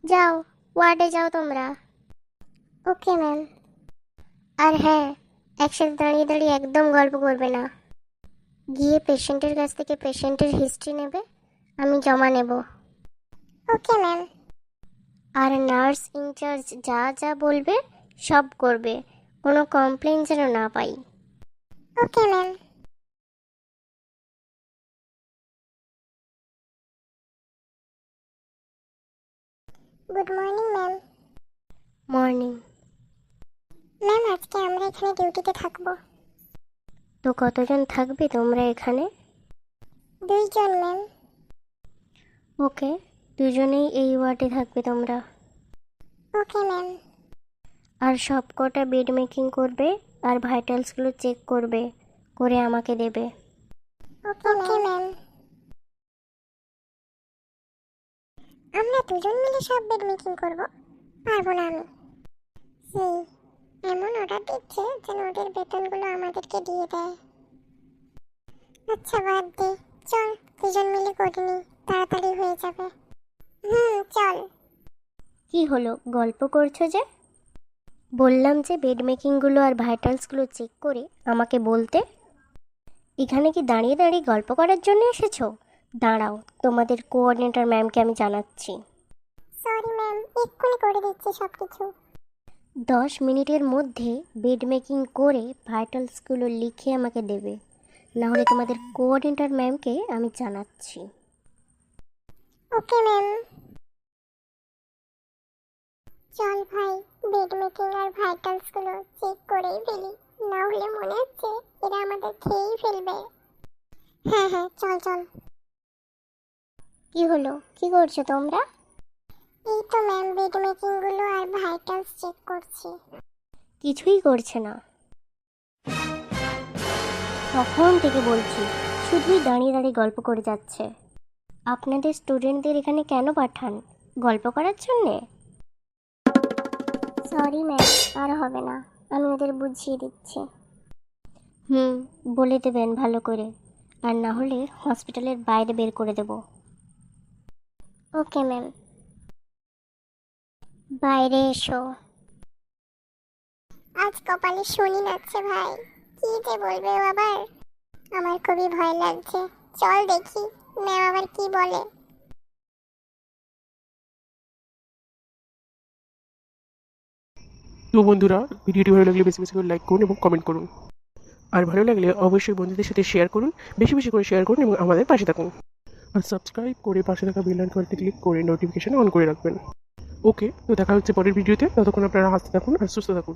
যাও, ওয়ার্ডে যাও তোমরা। ওকে ম্যাম। আর হ্যাঁ, একসাথে দাঁড়িয়ে দাঁড়িয়ে একদম গল্প করবে না। গিয়ে পেশেন্টের কাছ থেকে পেশেন্টের হিস্ট্রি নেবে, আমি জমা নেব। Okay ma'am. আর নার্স ইনচার্জ যা যা বলবে সব করবে, কোনো কমপ্লেন যেন না পাই। Okay ma'am. Good morning ma'am. Morning. Ma'am আজকে আমরা এখানে ডিউটিতে থাকবো। তো কতজন থাকবে তোমরা এখানে? 2 জন ম্যাম। ওকে, দুজনেই এই ওয়ার্ডে থাকবে তোমরা। ওকে ম্যাম। আর সব কটা বেড মেকিং করবে, আর ভাইটালসগুলো চেক করবে, করে আমাকে দেবে। Okay ma'am. আমরা দুজন মিলে সব বেড মেকিং করব, পারবো না আমি। সেই এমন অর্ডার দিচ্ছে যেন ওদের বেতনগুলো আমাদেরকে দিয়ে দেয়। আচ্ছা বাদ দে, চল দুজন মিলে করে নি, তাড়াতাড়ি হয়ে যাবে। চল। কি হলো, গল্প করছো যে? বললাম যে বেড মেকিংগুলো আর ভাইটালসগুলো চেক করে আমাকে বলতে। এখানে কি দাঁড়িয়ে দাঁড়িয়ে গল্প করার জন্য এসেছো? দাঁড়াও, তোমাদের কোঅর্ডিনেটর ম্যামকে আমি জানাচ্ছি। সরি ম্যাম, এক্ষুনি করে দিচ্ছি সব কিছু। 10 মিনিটের মধ্যে বেড মেকিং করে ভাইটালসগুলো লিখে আমাকে দেবে, না হলে তোমাদের কোঅর্ডিনেটর ম্যামকে আমি জানাচ্ছি। Okay ma'am. চল ভাই, বেড মেকিং আর ভাইটালসগুলো চেক করেই ফেলি, না হলে মনে হচ্ছে এরা আমাদের খেয়েই ফেলবে। হ্যাঁ হ্যাঁ, চল চল। কি হলো, কি করছো তোমরা? এই তো ম্যাম, বেড মেকিং গুলো আর ভাইটালস চেক করছি। কিছুই করছে না, তখন থেকে বলছি, শুধুই দাঁড়িয়ে দাঁড়িয়ে গল্প করে যাচ্ছে। আপনাদের স্টুডেন্টদের এখানে কেন পাঠান, গল্প করার জন্যে? সরি ম্যাম, আর হবে না, আমি ওদের বুঝিয়ে দিচ্ছি। বলে দেবেন ভালো করে, আর না হলে হসপিটালের বাইরে বের করে দেব। Okay ma'am. বাইরে এসো। আজ কপালে শনি নাচছে ভাই, কি যে বলবে ও আবার। আমার খুবই ভয় লাগছে, চল দেখি ম্যাম আবার কি বলে। তো বন্ধুরা, ভিডিওটি ভালো লাগলে বেশি বেশি করে লাইক করুন এবং কমেন্ট করুন। আর ভালো লাগলে অবশ্যই বন্ধুদের সাথে শেয়ার করুন, বেশি বেশি করে শেয়ার করুন এবং আমাদের পাশে থাকুন। আর সাবস্ক্রাইব করে পাশে থাকা বেল আইকনটি ক্লিক করে নোটিফিকেশন অন করে রাখবেন। ওকে, তো দেখা হচ্ছে পরের ভিডিওতে, ততক্ষণ আপনারা হাসতে থাকুন আর সুস্থ থাকুন।